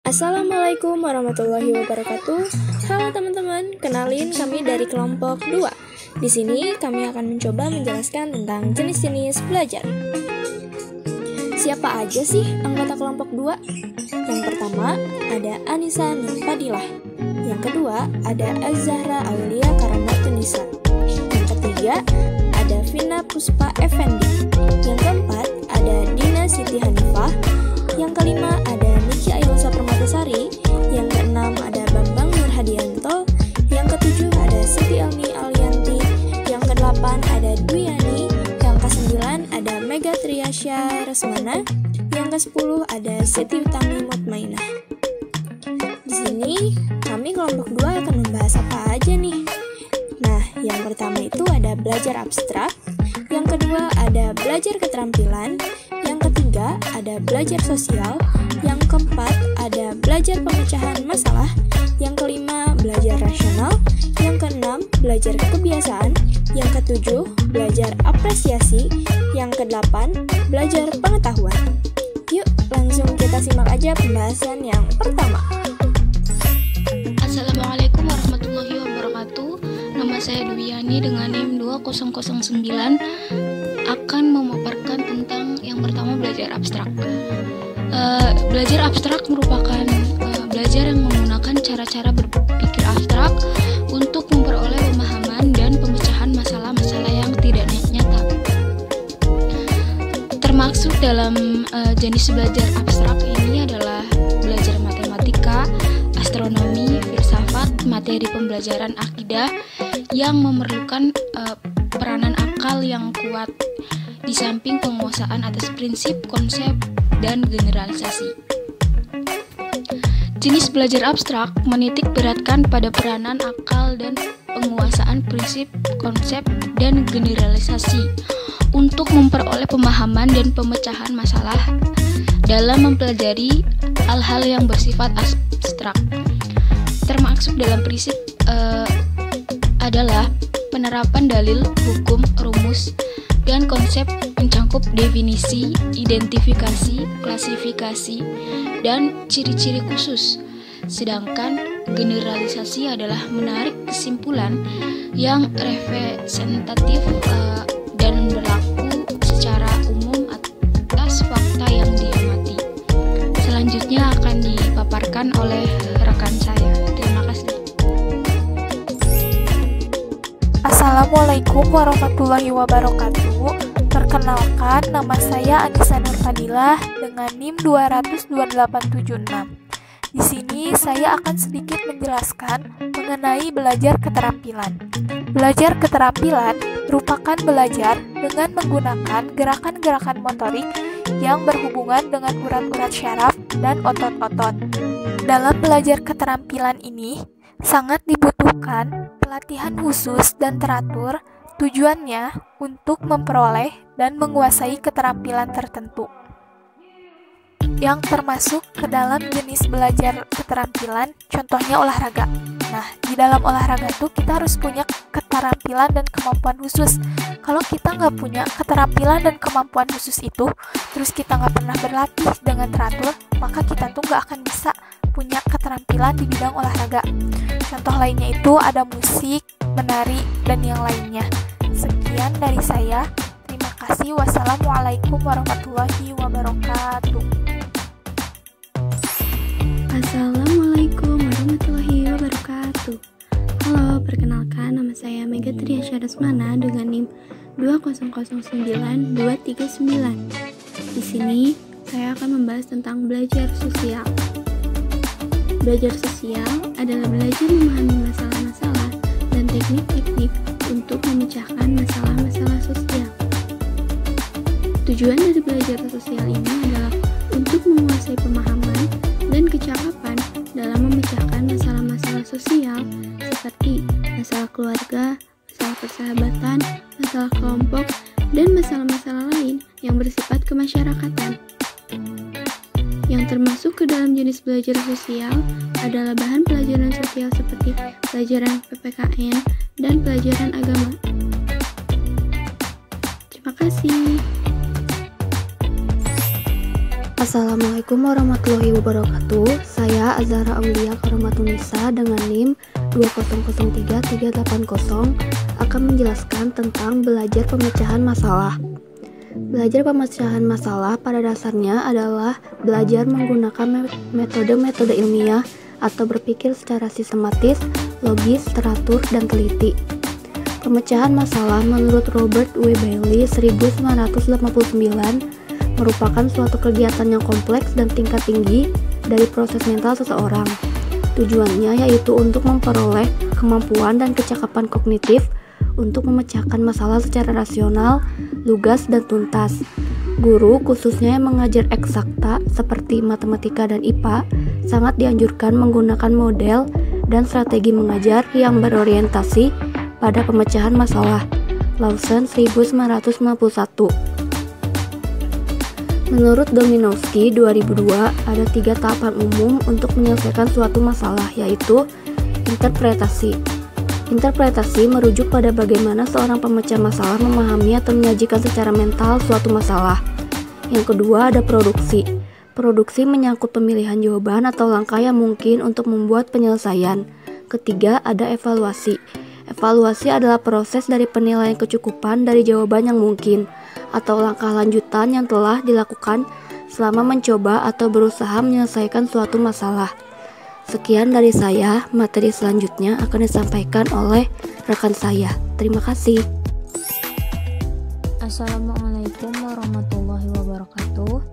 Assalamualaikum warahmatullahi wabarakatuh. Halo teman-teman, kenalin kami dari kelompok 2. Di sini kami akan mencoba menjelaskan tentang jenis-jenis belajar. Siapa aja sih anggota kelompok 2? Yang pertama ada Anissa Nur Fadilah. Yang kedua ada Az-Zahra Aulia Karamatun-Nisa. Yang ketiga ada Vina Puspa Effendi. Yang keempat ada Dina Siti Hanifah. Yang kelima ada Niki Ayusa Permatasari. Yang keenam ada Bambang Nur Hadianto. Yang ketujuh ada Siti Elmi Alianti. Yang kedelapan ada Dwiani. Yang kesembilan ada Mega Triasya Resmana. Yang kesepuluh ada Siti Utami Mutmainah. Di sini kami kelompok 2 akan membahas apa aja nih? Nah, yang pertama itu ada belajar abstrak. Yang kedua ada belajar keterampilan. Yang ketiga ada belajar sosial. Yang keempat ada belajar pemecahan masalah. Yang kelima belajar rasional. Yang keenam belajar kebiasaan. Yang ketujuh belajar apresiasi. Yang kedelapan belajar pengetahuan. Yuk langsung kita simak aja pembahasan yang pertama. Assalamualaikum warahmatullahi wabarakatuh. Nama saya Dwiani dengan NIM 2009 akan memaparkan tentang yang pertama belajar abstrak. Belajar abstrak merupakan belajar yang menggunakan cara-cara berpikir abstrak untuk memperoleh pemahaman dan pemecahan masalah-masalah yang tidak nyata. Termasuk dalam jenis belajar abstrak ini adalah belajar matematika, astronomi, filsafat, materi pembelajaran akidah yang memerlukan peranan akal yang kuat di samping penguasaan atas prinsip, konsep, dan generalisasi. Jenis belajar abstrak menitik beratkan pada peranan akal dan penguasaan prinsip, konsep, dan generalisasi untuk memperoleh pemahaman dan pemecahan masalah dalam mempelajari hal-hal yang bersifat abstrak. Termasuk dalam prinsip adalah penerapan dalil, hukum, rumus, dan konsep mencakup definisi, identifikasi, klasifikasi, dan ciri-ciri khusus. Sedangkan generalisasi adalah menarik kesimpulan yang representatif dan berlaku secara umum atas fakta yang diamati. Selanjutnya akan dipaparkan oleh rekan saya. Terima kasih. Assalamualaikum warahmatullahi wabarakatuh. Perkenalkan, nama saya Anissa Nur Fadilah dengan NIM 2002876. Di sini saya akan sedikit menjelaskan mengenai belajar keterampilan. Belajar keterampilan merupakan belajar dengan menggunakan gerakan-gerakan motorik yang berhubungan dengan urat-urat syaraf dan otot-otot. Dalam belajar keterampilan ini, sangat dibutuhkan pelatihan khusus dan teratur, tujuannya untuk memperoleh dan menguasai keterampilan tertentu yang termasuk ke dalam jenis belajar keterampilan, contohnya olahraga. Nah, di dalam olahraga itu kita harus punya keterampilan dan kemampuan khusus. Kalau kita nggak punya keterampilan dan kemampuan khusus itu, terus kita nggak pernah berlatih dengan teratur, maka kita tuh nggak akan bisa punya keterampilan di bidang olahraga. Contoh lainnya itu ada musik, menari, dan yang lainnya. Sekian dari saya. Terima kasih. Wassalamualaikum warahmatullahi wabarakatuh. Assalamualaikum warahmatullahi wabarakatuh. Halo, perkenalkan nama saya Mega Triasya Resmana dengan NIM 2009239. Di sini saya akan membahas tentang belajar sosial. Belajar sosial adalah belajar memahami masalah-masalah dan teknik-teknik untuk memecahkan masalah-masalah sosial. Tujuan dari belajar sosial ini adalah untuk menguasai pemahaman dan kecakapan dalam memecahkan masalah-masalah sosial seperti masalah keluarga, masalah persahabatan, masalah kelompok, dan masalah-masalah lain yang bersifat kemasyarakatan. Yang termasuk ke dalam jenis belajar sosial adalah bahan pelajaran sosial seperti pelajaran PPKN dan pelajaran agama. Terima kasih. Assalamualaikum warahmatullahi wabarakatuh. Saya Azhara Aulia Karamatunisa dengan NIM 2003380 akan menjelaskan tentang belajar pemecahan masalah. Belajar pemecahan masalah pada dasarnya adalah belajar menggunakan metode-metode ilmiah atau berpikir secara sistematis, logis, teratur, dan teliti. Pemecahan masalah menurut Robert W. Bailey 1989 merupakan suatu kegiatan yang kompleks dan tingkat tinggi dari proses mental seseorang. Tujuannya yaitu untuk memperoleh kemampuan dan kecakapan kognitif untuk memecahkan masalah secara rasional, lugas, dan tuntas. Guru, khususnya yang mengajar eksakta seperti matematika dan IPA, sangat dianjurkan menggunakan model dan strategi mengajar yang berorientasi pada pemecahan masalah. Lawson 1991. Menurut Dominowski 2002, ada 3 tahapan umum untuk menyelesaikan suatu masalah, yaitu interpretasi. Interpretasi merujuk pada bagaimana seorang pemecah masalah memahami atau menyajikan secara mental suatu masalah. Yang kedua ada produksi. Produksi menyangkut pemilihan jawaban atau langkah yang mungkin untuk membuat penyelesaian. Ketiga ada evaluasi. Evaluasi adalah proses dari penilaian kecukupan dari jawaban yang mungkin atau langkah lanjutan yang telah dilakukan selama mencoba atau berusaha menyelesaikan suatu masalah. Sekian dari saya, materi selanjutnya akan disampaikan oleh rekan saya. Terima kasih. Assalamualaikum warahmatullahi wabarakatuh.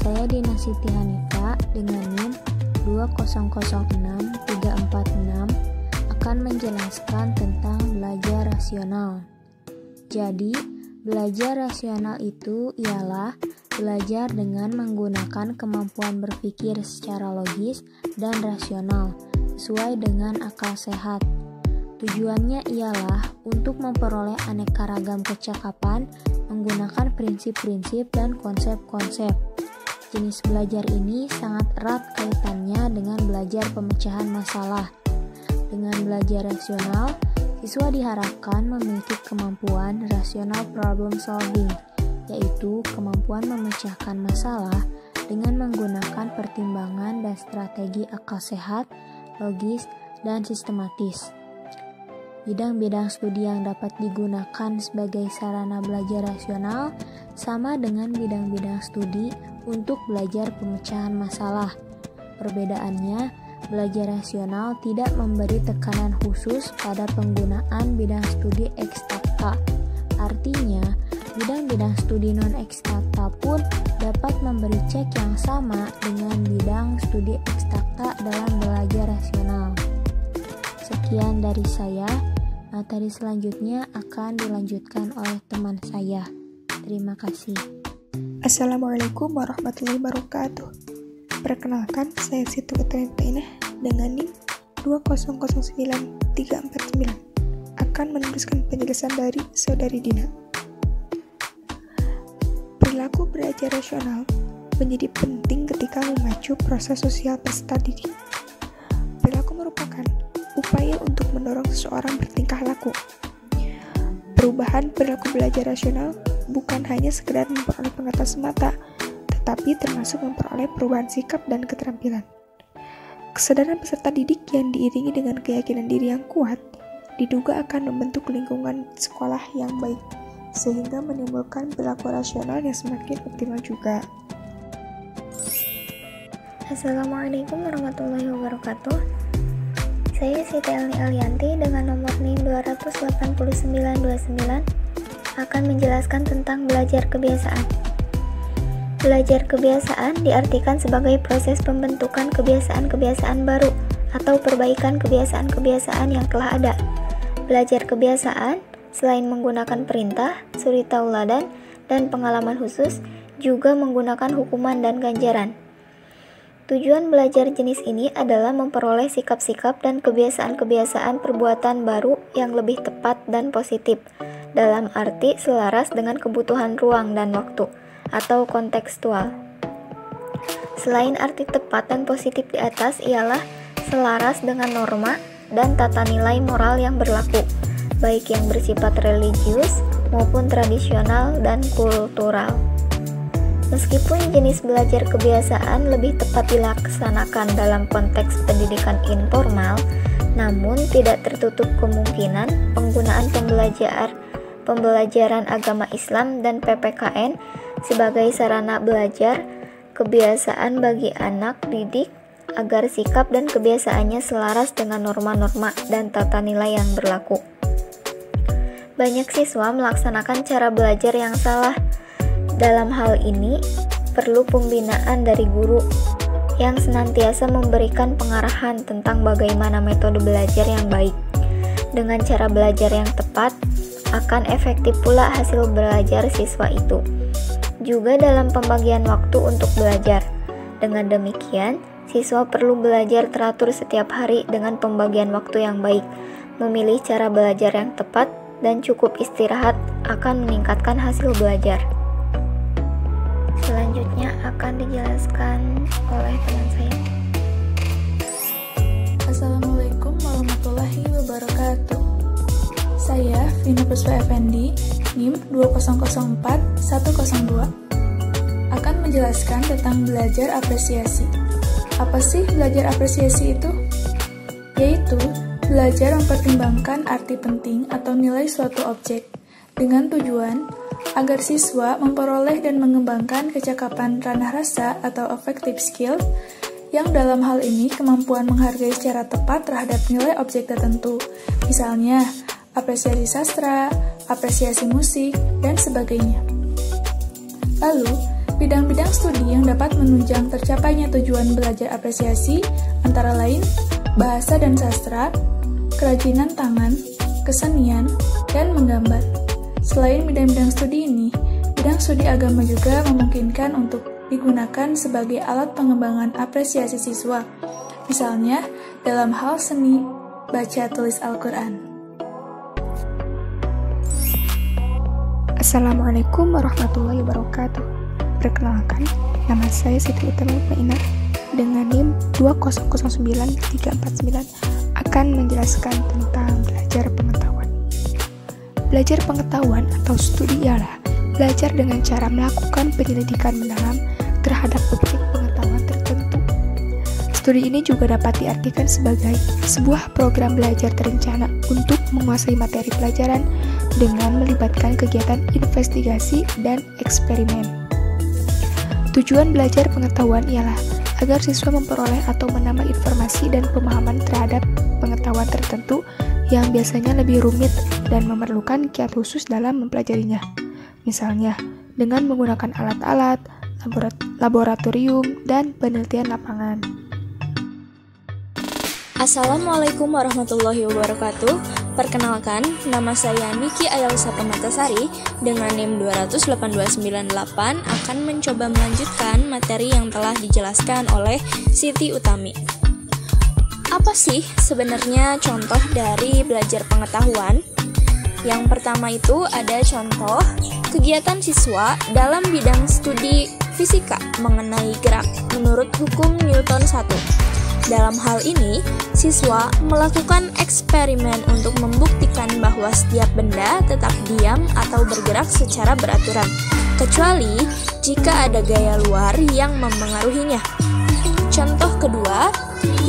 Saya Dina Siti Hanifa dengan NIM 2006346 akan menjelaskan tentang belajar rasional. Jadi, belajar rasional itu ialah belajar dengan menggunakan kemampuan berpikir secara logis dan rasional sesuai dengan akal sehat. Tujuannya ialah untuk memperoleh aneka ragam kecakapan menggunakan prinsip-prinsip dan konsep-konsep. Jenis belajar ini sangat erat kaitannya dengan belajar pemecahan masalah. Dengan belajar rasional, siswa diharapkan memiliki kemampuan rational problem solving, yaitu kemampuan memecahkan masalah dengan menggunakan pertimbangan dan strategi akal sehat, logis, dan sistematis. Bidang-bidang studi yang dapat digunakan sebagai sarana belajar rasional sama dengan bidang-bidang studi untuk belajar pemecahan masalah. Perbedaannya, belajar rasional tidak memberi tekanan khusus pada penggunaan bidang studi eksakta. Artinya, bidang-bidang studi non-eksakta pun dapat memberi cek yang sama dengan bidang studi eksakta dalam belajar rasional. Sekian dari saya, materi selanjutnya akan dilanjutkan oleh teman saya. Terima kasih. Assalamualaikum warahmatullahi wabarakatuh. Perkenalkan, saya Situ Ketuinah dengan NIM 2009349 akan menuliskan penjelasan dari Saudari Dina. Perilaku belajar rasional menjadi penting ketika memacu proses sosial peserta didik. Perilaku merupakan upaya untuk mendorong seseorang bertingkah laku. Perubahan perilaku belajar rasional bukan hanya sekedar memperoleh pengetahuan semata, tetapi termasuk memperoleh perubahan sikap dan keterampilan. Kesadaran peserta didik yang diiringi dengan keyakinan diri yang kuat diduga akan membentuk lingkungan sekolah yang baik, sehingga menimbulkan perilaku rasional yang semakin optimal juga. Assalamualaikum warahmatullahi wabarakatuh. Saya Siti Elni Alianti dengan nomor NIM 28929 akan menjelaskan tentang belajar kebiasaan. Belajar kebiasaan diartikan sebagai proses pembentukan kebiasaan-kebiasaan baru atau perbaikan kebiasaan-kebiasaan yang telah ada. Belajar kebiasaan, selain menggunakan perintah, suri tauladan, dan pengalaman khusus, juga menggunakan hukuman dan ganjaran. Tujuan belajar jenis ini adalah memperoleh sikap-sikap dan kebiasaan-kebiasaan perbuatan baru yang lebih tepat dan positif, dalam arti selaras dengan kebutuhan ruang dan waktu, atau kontekstual. Selain arti tepat dan positif di atas ialah selaras dengan norma dan tata nilai moral yang berlaku, baik yang bersifat religius maupun tradisional dan kultural. Meskipun jenis belajar kebiasaan lebih tepat dilaksanakan dalam konteks pendidikan informal, namun tidak tertutup kemungkinan penggunaan pembelajaran agama Islam dan PPKN sebagai sarana belajar kebiasaan bagi anak didik agar sikap dan kebiasaannya selaras dengan norma-norma dan tata nilai yang berlaku. Banyak siswa melaksanakan cara belajar yang salah. Dalam hal ini, perlu pembinaan dari guru yang senantiasa memberikan pengarahan tentang bagaimana metode belajar yang baik. Dengan cara belajar yang tepat, akan efektif pula hasil belajar siswa itu. Juga dalam pembagian waktu untuk belajar. Dengan demikian, siswa perlu belajar teratur setiap hari dengan pembagian waktu yang baik. Memilih cara belajar yang tepat dan cukup istirahat akan meningkatkan hasil belajar. Selanjutnya akan dijelaskan oleh teman saya. Assalamualaikum warahmatullahi wabarakatuh. Saya Vina Puspa Effendi, NIM 2004102, akan menjelaskan tentang belajar apresiasi. Apa sih belajar apresiasi itu? Yaitu belajar mempertimbangkan arti penting atau nilai suatu objek dengan tujuan agar siswa memperoleh dan mengembangkan kecakapan ranah rasa atau affective skill yang dalam hal ini kemampuan menghargai secara tepat terhadap nilai objek tertentu, misalnya apresiasi sastra, apresiasi musik, dan sebagainya. Lalu, bidang-bidang studi yang dapat menunjang tercapainya tujuan belajar apresiasi antara lain bahasa dan sastra, kerajinan tangan, kesenian, dan menggambar. Selain bidang-bidang studi ini, bidang studi agama juga memungkinkan untuk digunakan sebagai alat pengembangan apresiasi siswa, misalnya dalam hal seni baca tulis Al-Quran. Assalamualaikum warahmatullahi wabarakatuh. Perkenalkan, nama saya Siti Utami Mutmainah dengan NIM 2009349 akan menjelaskan tentang belajar pengetahuan. Belajar pengetahuan atau studi ialah belajar dengan cara melakukan penyelidikan mendalam terhadap objek pengetahuan tertentu. Studi ini juga dapat diartikan sebagai sebuah program belajar terencana untuk menguasai materi pelajaran dengan melibatkan kegiatan investigasi dan eksperimen. Tujuan belajar pengetahuan ialah agar siswa memperoleh atau menambah informasi dan pemahaman terhadap pengetahuan tertentu yang biasanya lebih rumit dan memerlukan kiat khusus dalam mempelajarinya. Misalnya, dengan menggunakan alat-alat, laboratorium, dan penelitian lapangan. Assalamualaikum warahmatullahi wabarakatuh. Perkenalkan, nama saya Niki Ayalisa Permatasari dengan NIM 2008298 akan mencoba melanjutkan materi yang telah dijelaskan oleh Siti Utami. Apa sih sebenarnya contoh dari belajar pengetahuan? Yang pertama itu ada contoh kegiatan siswa dalam bidang studi fisika mengenai gerak menurut hukum Newton 1. Dalam hal ini, siswa melakukan eksperimen untuk membuktikan bahwa setiap benda tetap diam atau bergerak secara beraturan, kecuali jika ada gaya luar yang memengaruhinya. Contoh kedua,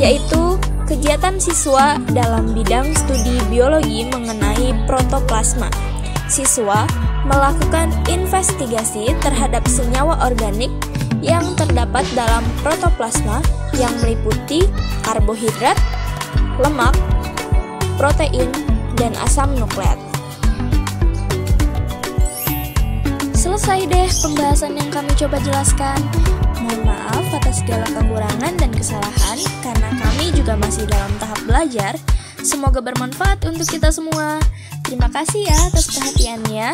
yaitu kegiatan siswa dalam bidang studi biologi mengenai protoplasma. Siswa melakukan investigasi terhadap senyawa organik yang terdapat dalam protoplasma yang meliputi karbohidrat, lemak, protein, dan asam nukleat. Selesai deh pembahasan yang kami coba jelaskan. Mohon maaf atas segala kekurangan dan kesalahan karena kami juga masih dalam tahap belajar. Semoga bermanfaat untuk kita semua. Terima kasih ya atas perhatiannya.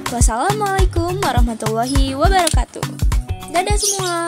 Wassalamualaikum warahmatullahi wabarakatuh. Dadah semua.